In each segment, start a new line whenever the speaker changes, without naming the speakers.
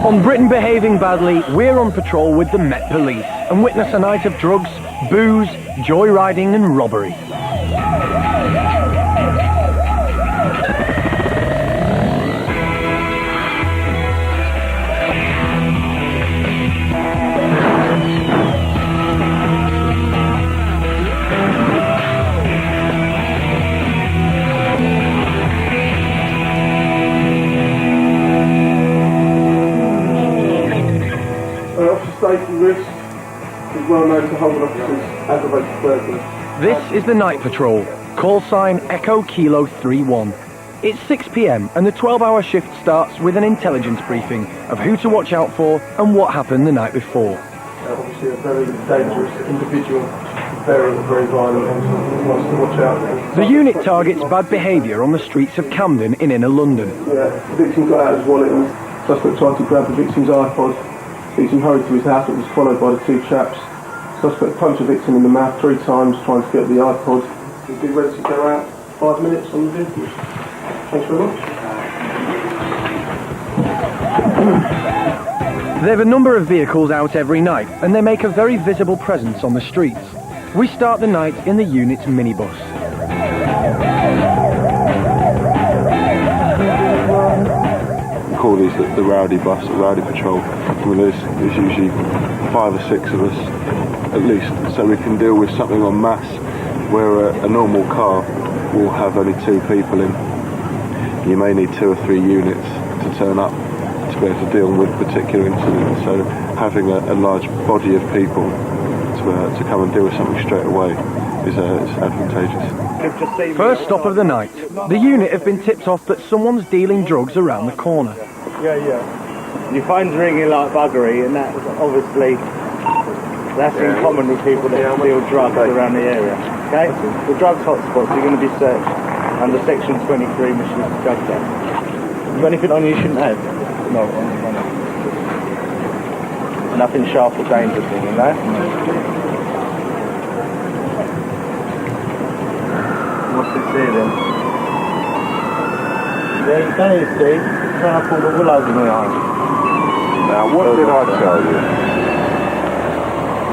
On Britain Behaving Badly, we're on patrol with the Met Police and witness a night of drugs, booze, joyriding and robbery.
Risk is well known to hold officers aggravated burglary.
This is the night patrol. Call sign Echo Kilo 31. It's 6 p.m. and the 12-hour shift starts with an intelligence briefing of who to watch out for and what happened the night before.
Obviously a very dangerous individual, very violent, and wants to watch out for.
The unit targets bad behaviour on the streets of Camden in inner London.
Yeah, the victim got out his wallet and suspect tried to grab the victim's iPod. Victim hurried to his house, but was followed by the two chaps. Suspect punched the victim in the mouth 3 times, trying to get the iPod. We'll be ready to go out 5 minutes on the vehicle. Thanks very much.
There are a number of vehicles out every night, and they make a very visible presence on the streets. We start the night in the unit's minibus.
Call these the rowdy bus, the rowdy patrol. I mean, there's usually 5 or 6 of us at least, so we can deal with something en masse where a normal car will have only 2 people in. You may need 2 or 3 units to turn up to be able to deal with particular incidents, so having a large body of people to come and deal with something straight away is advantageous.
First stop of the night. The unit have been tipped off that someone's dealing drugs around the corner.
Yeah. Your phone's ringing like buggery, and that's obviously in common with people that deal drugs around the area. Okay? The drugs hotspots are going to be searched under Section 23 Misuse of Drugs Act. You got anything on you shouldn't have? No. Nothing sharp or dangerous, you know? What's this here then? There you go, Steve. Trying to pull the wool over my eyes.
Now, what did I tell you?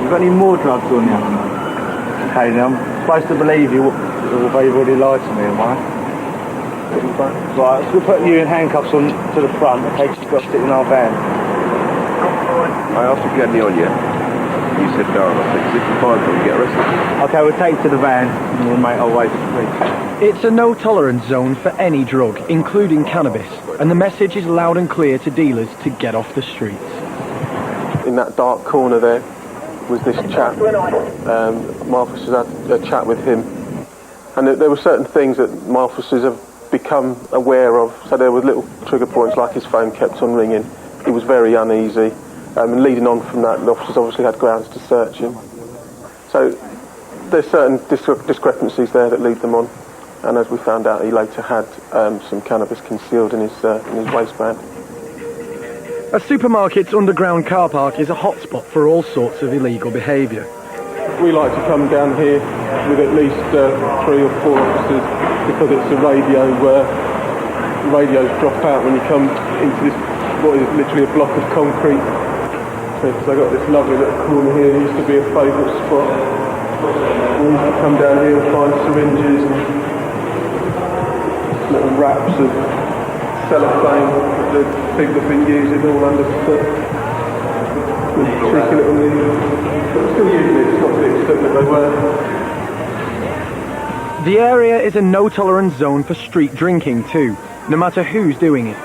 You got any more drugs on you? Okay, now I'm supposed to believe you, although you've already lied to me, am I? Right, so we'll put you in handcuffs on to the front in case you've got to sit in our van.
I asked if you had any on you. You said no, and I said, if you find them, get arrested.
Okay, we'll take you to the van and we'll make our way to the police.
It's a no-tolerance zone for any drug, including cannabis, and the message is loud and clear to dealers to get off the streets.
In that dark corner there was this chap. My officers had a chat with him, and there were certain things that my officers have become aware of. So there were little trigger points, like his phone kept on ringing. He was very uneasy, and leading on from that, the officers obviously had grounds to search him. So there's certain discrepancies there that lead them on, and as we found out, he later had some cannabis concealed in his waistband.
A supermarket's underground car park is a hotspot for all sorts of illegal behaviour.
We like to come down here with at least 3 or 4 officers, because it's a radio where radios drop out when you come into this, what is literally a block of concrete. So I got this lovely little corner here. It used to be a favourite spot. We used to come down here and find syringes and little wraps of cellophane that the people have been using all underfoot. Cheeky little needles. But still using it, it's not to the extent that they were.
The area is a no-tolerance zone for street drinking too, no matter who's doing it.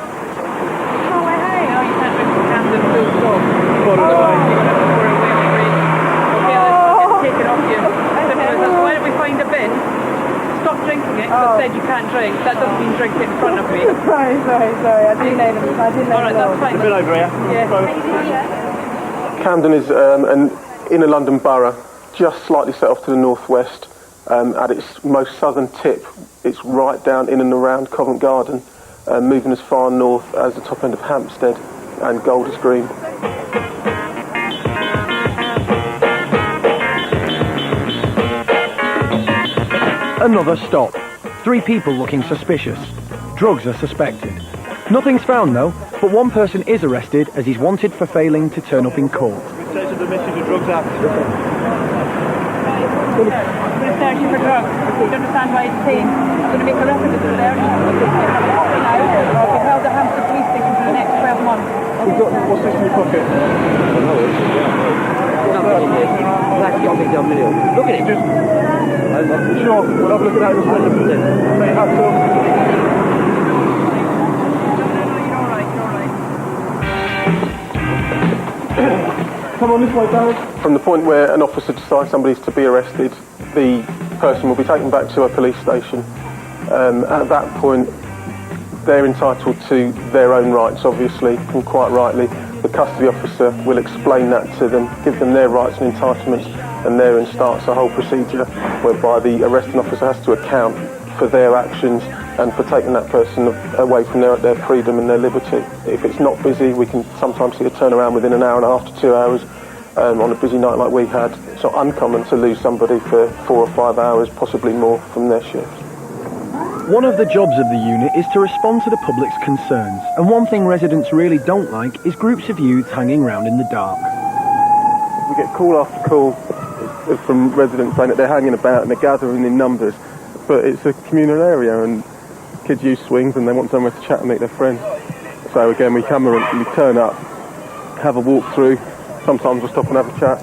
Said you can't drink. That doesn't mean drink it in front of me.
Sorry. I didn't know them.
Alright, that's fine.
A bit over here.
Yeah.
Camden is an inner London borough, just slightly set off to the northwest. At its most southern tip, it's right down in and around Covent Garden, moving as far north as the top end of Hampstead and Golders Green.
Another stop. 3 people looking suspicious. Drugs are suspected. Nothing's found though, But one person is arrested as he's wanted for failing to turn up in court.
Search of the Misuse of Drugs Act.
We're searching for drugs. You understand why it's saying I'm going to make a record of the search. I'll be held at Hampstead Police Station for the next 12 months.
What's this in your pocket?
Look at it.
Sure, we'll have a look at that in a second. May you have some. Come on this way, Darren. From the point where an officer decides somebody's to be arrested, the person will be taken back to a police station. At that point, they're entitled to their own rights, obviously, and quite rightly. The custody officer will explain that to them, give them their rights and entitlements, and therein starts a whole procedure whereby the arresting officer has to account for their actions and for taking that person away from their freedom and their liberty. If it's not busy, we can sometimes see a turnaround within an hour and a half to 2 hours. On a busy night like we had, it's not uncommon to lose somebody for 4 or 5 hours, possibly more, from their shift.
One of the jobs of the unit is to respond to the public's concerns, and one thing residents really don't like is groups of youths hanging around in the dark.
We get call after call from residents saying that they're hanging about and they're gathering in numbers, but it's a communal area and kids use swings and they want somewhere to chat and meet their friends. So again, we come and we turn up, have a walk through. Sometimes we'll stop and have a chat.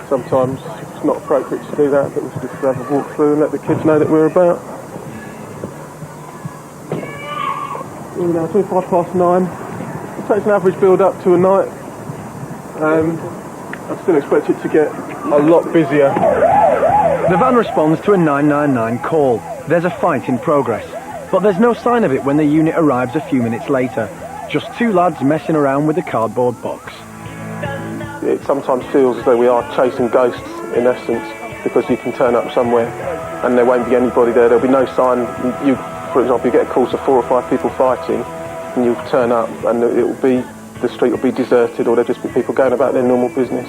Sometimes it's not appropriate to do that, but we'll just have a walk through and let the kids know that we're about. We're now 9:25. It takes an average build up to a night. I still expect it to get a lot busier.
The van responds to a 999 call. There's a fight in progress, but there's no sign of it when the unit arrives a few minutes later. Just two lads messing around with a cardboard box.
It sometimes feels as though we are chasing ghosts, in essence, because you can turn up somewhere and there won't be anybody there. There'll be no sign. You, for example, you get a call to 4 or 5 people fighting, and you turn up, and the street will be deserted, or there'll just be people going about their normal business.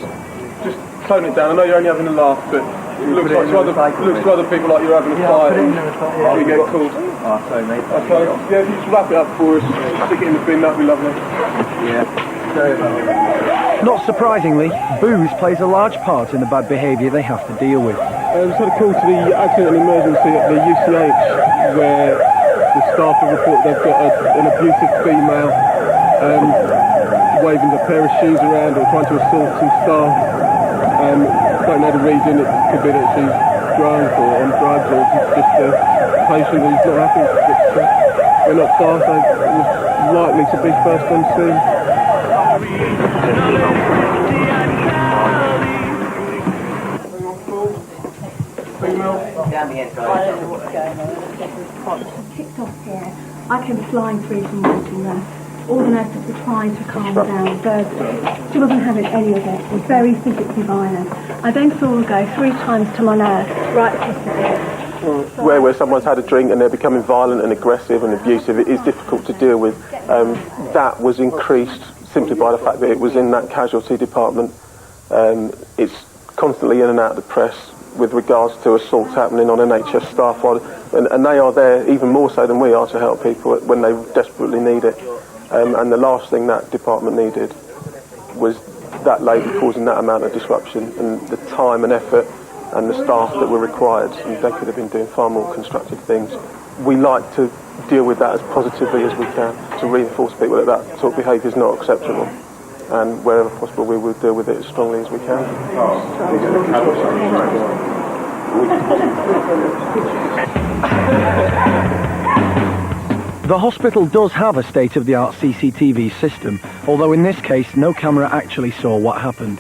Just tone it down. I know you're only having a laugh, but it looks to other people like you're having a fight. You get called.
Oh, sorry, mate.
Okay. Yeah, if you just wrap it up for us, stick it in the bin, that'd be lovely.
Yeah. Sorry about that.
Not surprisingly, booze plays a large part in the bad behaviour they have to deal with.
We've had a call to the accident and emergency at the UCH, where the staff have reported they've got an abusive female waving a pair of shoes around or trying to assault some staff. Don't know the reason. It could be that she's drunk or on drugs, or she's just a patient who's not happy. But we're not far, so it's likely to be first on scene.
Kicked off here. I came flying through from waiting there. All the nurses were trying to calm her down verbally. She wasn't having any of it. It was very physically violent. I then saw her go 3 times to my nurse, right across the ear.
Where someone's had a drink and they're becoming violent and aggressive and abusive, it is difficult to deal with. That was increased simply by the fact that it was in that casualty department. It's constantly in and out of the press with regards to assaults happening on NHS staff, and they are there even more so than we are to help people when they desperately need it. And the last thing that department needed was that lady causing that amount of disruption, and the time and effort and the staff that were required, and they could have been doing far more constructive things. We like to deal with that as positively as we can, to reinforce people that that sort of behaviour is not acceptable, and wherever possible we will deal with it as strongly as we can.
The hospital does have a state-of-the-art CCTV system, although in this case no camera actually saw what happened.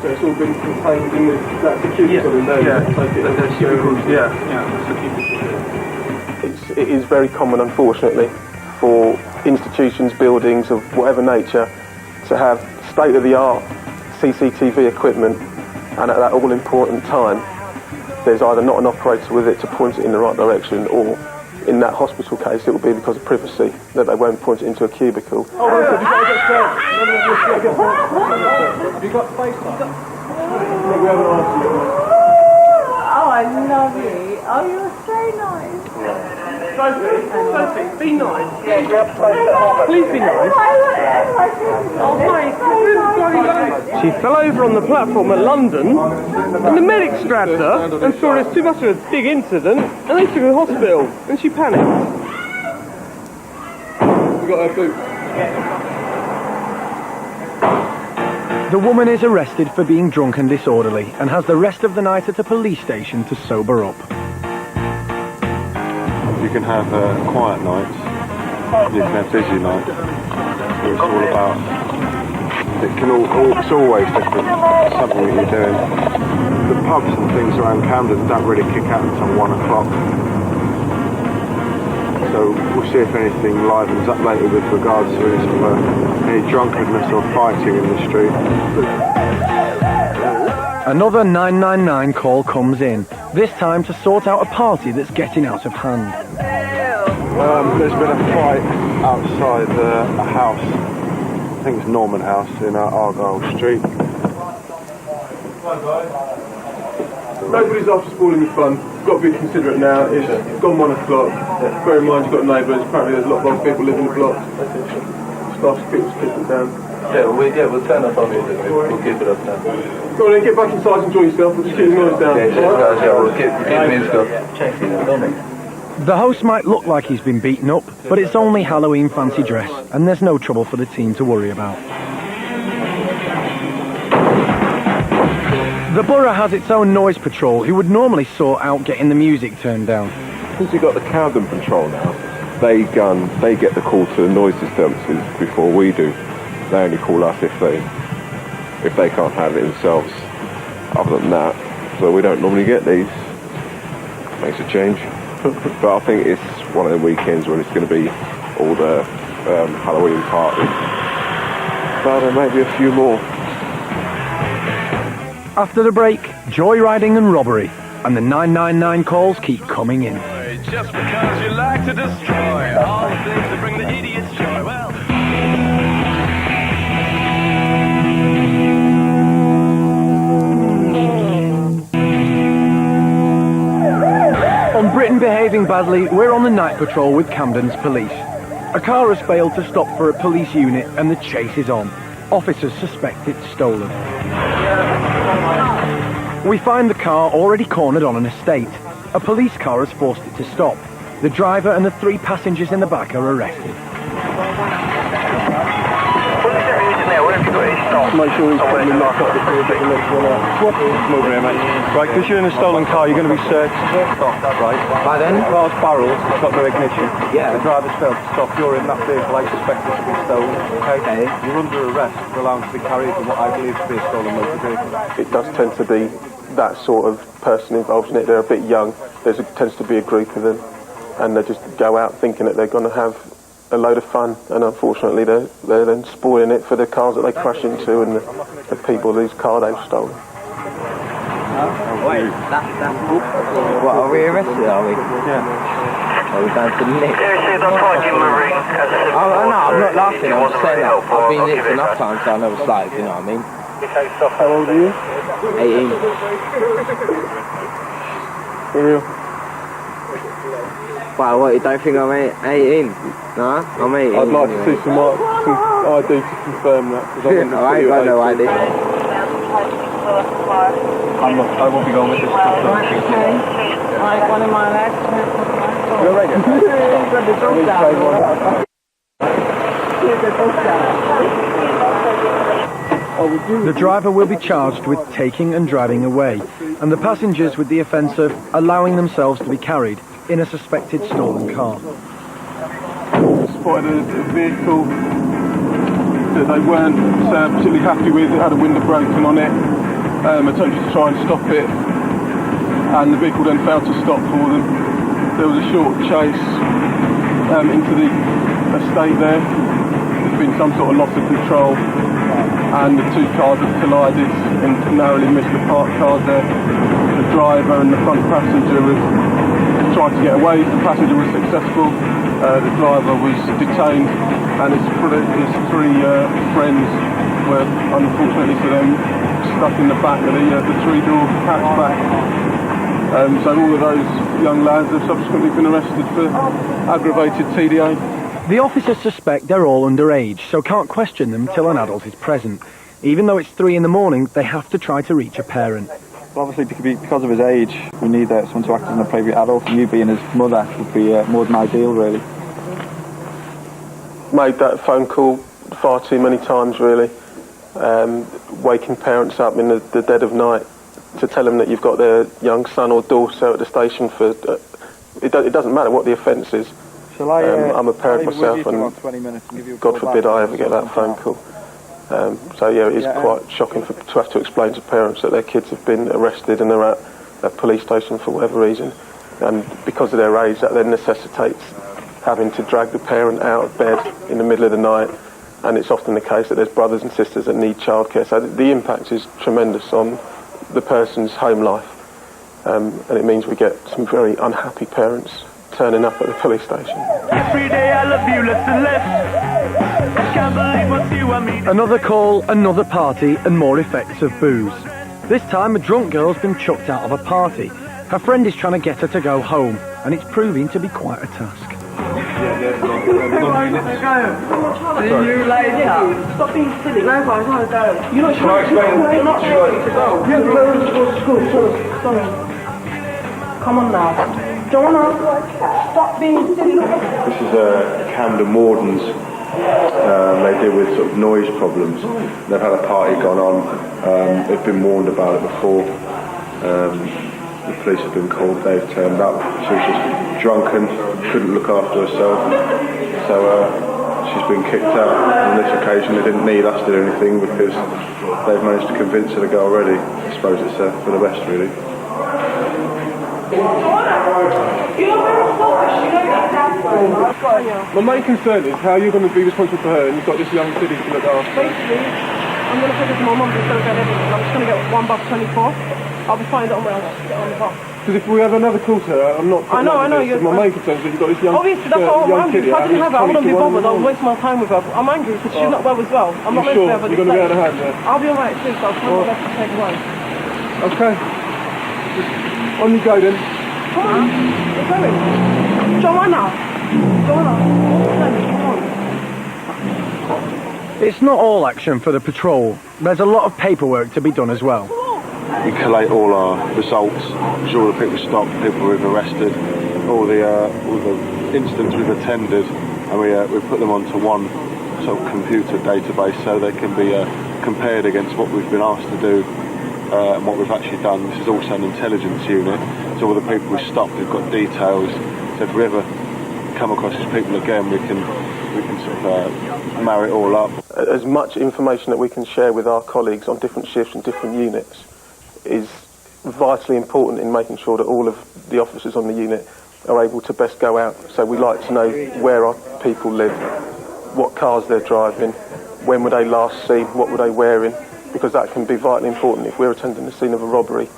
So it's all been contained in that cubicle in there? It is very common, unfortunately, for institutions, buildings of whatever nature to have state-of-the-art CCTV equipment, and at that all-important time there's either not an operator with it to point it in the right direction, or in that hospital case it will be because of privacy that they won't point it into a cubicle.
Oh, I love you. Oh, you're so nice.
Sophie, be nice. Please be nice. Oh, mate, she fell over on the platform at London, and the medics grabbed her and saw there's too much of a big incident, and they took her to the hospital, and she panicked. We got her boots.
The woman is arrested for being drunk and disorderly and has the rest of the night at a police station to sober up.
You can have quiet nights, you can have busy nights. It's all about, it's always different, something that you're doing. The pubs and things around Camden don't really kick out until 1 o'clock. So we'll see if anything livens up later with regards to any drunkenness or fighting in the street.
Another 999 call comes in, this time to sort out a party that's getting out of hand.
There's been a fight outside a house, I think it's Norman House in Argyle Street.
Nobody's after spoiling your fun. You've got to be considerate now. It's gone 1 o'clock. Bear in mind you've got neighbours. Apparently there's a lot of old people living in the block. Staff to keep it down.
We'll turn up on music. We'll keep it up now.
Go on then, get back inside and enjoy yourself. We'll just keep the noise down.
We'll keep the music up.
The host might look like he's been beaten up, but it's only Halloween fancy dress, and there's no trouble for the team to worry about. The borough has its own noise patrol, who would normally sort out getting the music turned down.
Since we've got the Camden Patrol now, they get the call to the noise disturbances before we do. They only call us if they can't handle it themselves. Other than that, so we don't normally get these. Makes a change. But I think it's one of the weekends when it's going to be all the Halloween parties. But there may be a few more.
After the break, joyriding and robbery, and the 999 calls keep coming in.
Just because you like to destroy all the things that bring the idiots joy. Well,
on Britain behaving badly, we're on the night patrol with Camden's police. A car has failed to stop for a police unit and the chase is on. Officers suspect it's stolen. We find the car already cornered on an estate. A police car has forced it to stop. The driver and the 3 passengers in the back are arrested.
Make sure he's probably locked up before we get the next one out. Move here, mate. Right, because you're in a stolen car, you're going to be searched. Right.
By then?
Car's barrel, it's got no ignition.
Yeah.
The driver's failed to stop. You're in that vehicle, I suspect it to be stolen. Okay? You're under arrest for allowing to be carried in what I believe to be a stolen motor vehicle. It does tend to be that sort of person involved in it. They're a bit young. Tends to be a group of them. And they just go out thinking that they're going to have a load of fun, and unfortunately they're then spoiling it for the cars that they crash into and the people whose car they've stolen.
Wait, that's what, are we arrested, are we? Yeah. Are we going to nick?
seriously, that's why I give him a ring.
No, I'm not laughing, I'm just saying that I've been nicked enough times so I know what it's like, you know what I mean?
How old are you?
18.
For real?
Wow, what, you don't think I'm 18? No, I'm 18.
I'd like to see some ID to confirm that.
I ain't got no ID.
I won't be going with this.
Okay. Right, one of my legs.
You're ready?
The driver will be charged with taking and driving away, and the passengers with the offence of allowing themselves to be carried in a suspected stolen car.
Spotted a vehicle that they weren't particularly happy with. It had a window broken on it. Attempted to try and stop it, and the vehicle then failed to stop for them. There was a short chase into the estate there. There's been some sort of loss of control, and the 2 cars have collided and narrowly missed the parked cars there. The driver and the front passenger have tried to get away. The passenger was successful. The driver was detained, and his 3 friends were, unfortunately for them, stuck in the back of the 3-door hatchback. So all of those young lads have subsequently been arrested for aggravated TDA.
The officers suspect they're all underage, so can't question them till an adult is present. Even though it's 3 in the morning, they have to try to reach a parent.
Well, obviously, because of his age, we need someone to act as an appropriate adult, and you being his mother would be more than ideal, really.
Made that phone call far too many times, really. Waking parents up in the dead of night to tell them that you've got their young son or daughter at the station for... it doesn't matter what the offence is.
Shall I,
I'm a parent myself, and
20 minutes and give you a
God forbid I ever get that phone call. So yeah, it is quite shocking to have to explain to parents that their kids have been arrested and they're at a police station for whatever reason. And because of their age, that then necessitates having to drag the parent out of bed in the middle of the night. And it's often the case that there's brothers and sisters that need childcare. So the impact is tremendous on the person's home life. And it means we get some very unhappy parents turning up at the police station.
Every day I love you less and less. Can't believe what you and me.
Another call, another party, and more effects of booze. This time, a drunk girl's been chucked out of a party. Her friend is trying to get her to go home, and it's proving to be quite a task.
You later. Stop being silly. No, I want to go. You're not sure. You're not ready to go. You're going to school. Sorry. Come on now. Joanna, stop being silly.
This is Camden Wardens. They deal with sort of noise problems. They've had a party gone on. They've been warned about it before. The police have been called. They've turned up. She was just drunken, couldn't look after herself, so she's been kicked out. On this occasion, they didn't need us to do anything because they've managed to convince her to go already. I suppose it's for the best, really.
My main concern is how you're going to be responsible for her and you've got this young kid to look after.
Basically, I'm going to take her to my mum instead of going everything. I'm just going to get one bus 24. I'll be fine on my own. Get on the bus.
Because if we have another call to her, I'm not...
I know.
My main concern is that you've got this young
obviously, that's what
young
I'm
kid
angry. If I didn't have her, I wouldn't be bothered. I'll
here.
waste my time with her. I'm angry because she's not well as well. I'm not meant
sure?
to have her.
You're going to be out of hand there?
I'll be alright too, so I'll try my best to take her home.
Okay. On you go then.
Come on. We're going. Joanna. Come on.
It's not all action for the patrol. There's a lot of paperwork to be done as well.
We collate all our results, all the people stopped, people we've arrested, all the incidents we've attended, and we put them onto one sort of computer database so they can be compared against what we've been asked to do and what we've actually done. This is also an intelligence unit, so all the people we stopped, we've got details. So if we ever come across these people again, we can sort of marry it all up.
As much information that we can share with our colleagues on different shifts and different units is vitally important in making sure that all of the officers on the unit are able to best go out. So we like to know where our people live, what cars they're driving, when were they last seen, what were they wearing, because that can be vitally important if we're attending the scene of a robbery.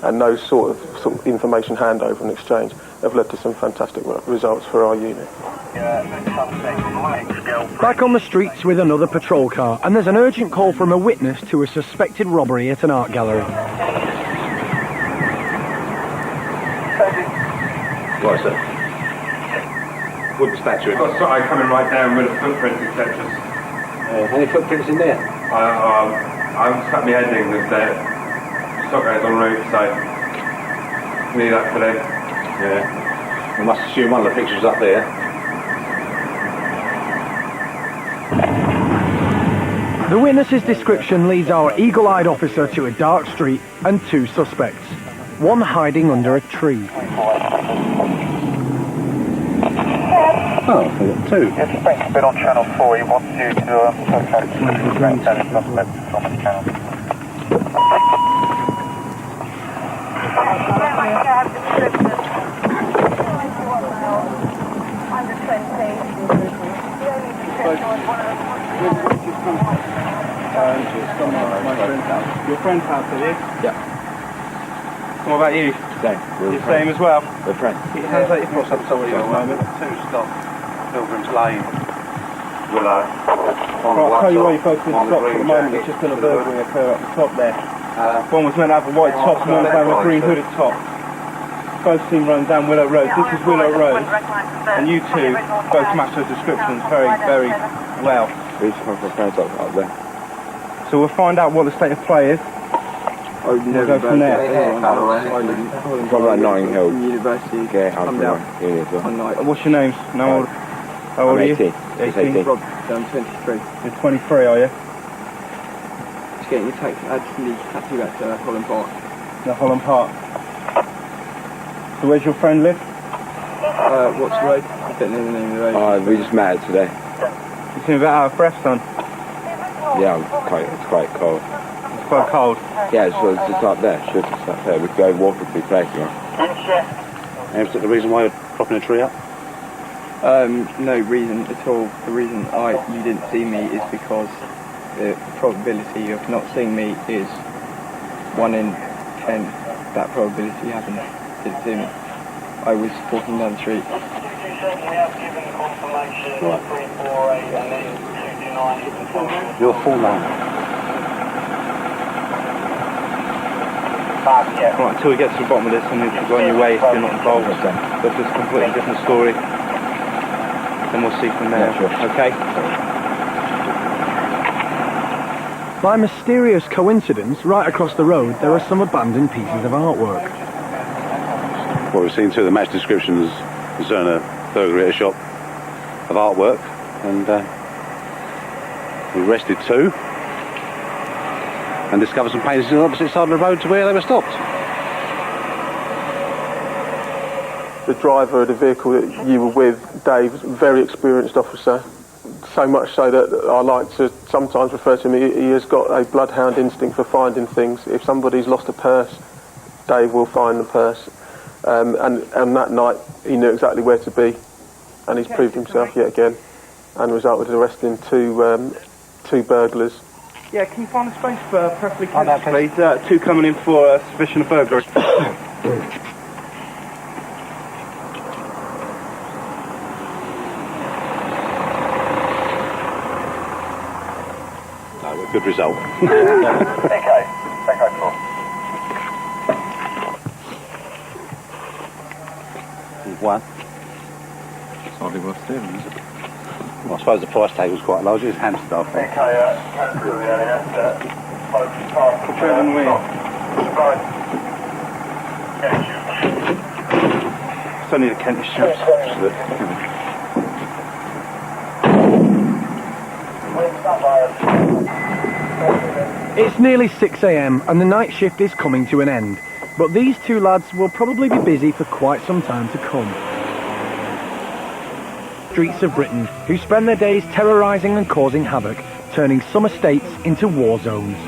And those sort of information handover and exchange have led to some fantastic results for our unit.
Back on the streets with another patrol car, and there's an urgent call from a witness to a suspected robbery at an art gallery.
What is it? Wooden statue. I've got something coming right down with the footprints, etc.
Any footprints in there?
I'm stuck my head in with that. Stock goes en route, so need that today.
Yeah. We must assume one of the pictures up there.
The witness's description leads our eagle-eyed officer to a dark street and 2 suspects, one hiding under a tree.
Oh, we've got 2.
Yes, Frank's been on channel 4. He wants you to contact the suspect from the channel.
Your friend's house, are you?
Yeah.
What about you?
Same.
You're same as well?
We're friends.
It sounds like you've got something at the moment.
2 stop Pilgrim's Lane.
Willow.
I'll tell you why you've both been stopped at the moment. It's just been a burglary occur at the top there. One was meant to have a white top and one was having a green hooded top.
both seen running down Willow Road. This is Willow Road, and you two both match those descriptions very, very well.
These come from friends up there.
So we'll find out what the state of play is.
I've
We'll go from there.
From that Notting Hill.
University.
Yeah, I'm
Come down.
from
What's your names? How old are you?
18.
18.
Rob, I'm 23.
You're 23, are you?
Just getting your taxi. Actually, taxi back to Holland Park.
No, Holland Park. So where's your friend live?
What's the road? I don't know the name of the road.
We just met today.
You seem a bit out of breath, son.
Yeah, it's quite cold.
It's quite cold.
Yeah, it's just up there. It's just up there. We could go walking through places.
Is that the reason why you're propping a tree up?
No reason at all. The reason you didn't see me is because the probability of not seeing me is 1 in 10. That probability happened. Didn't see me. I was walking down the street.
Your full name?
Right, until we get to the bottom of this and you can go on your way if you're not involved. But if it's a completely different story, then we'll see from there.
Yeah, sure.
Okay?
By mysterious coincidence, right across the road, there are some abandoned pieces of artwork.
Well, we've seen two of the match descriptions concerning a burglary at a shop of artwork, and we arrested two and discovered some paintings on the opposite side of the road to where they were stopped.
The driver of the vehicle that you were with, Dave, was a very experienced officer. So much so that I like to sometimes refer to him, he has got a bloodhound instinct for finding things. If somebody's lost a purse, Dave will find the purse. And that night he knew exactly where to be, and he's proved himself yet again, and resulted in arresting two burglars.
Yeah, can you find a space for preferably kids, please? Two coming in for suspicion of burglary.
Good result.
Okay, cool.
One.
It's hardly worth doing, is it?
Well, I suppose the price tag was quite large. It was hamster, I think.
It's only the Kentish shops.
It's nearly 6 a.m. and the night shift is coming to an end, but these two lads will probably be busy for quite some time to come. Streets of Britain, who spend their days terrorising and causing havoc, turning some estates into war zones.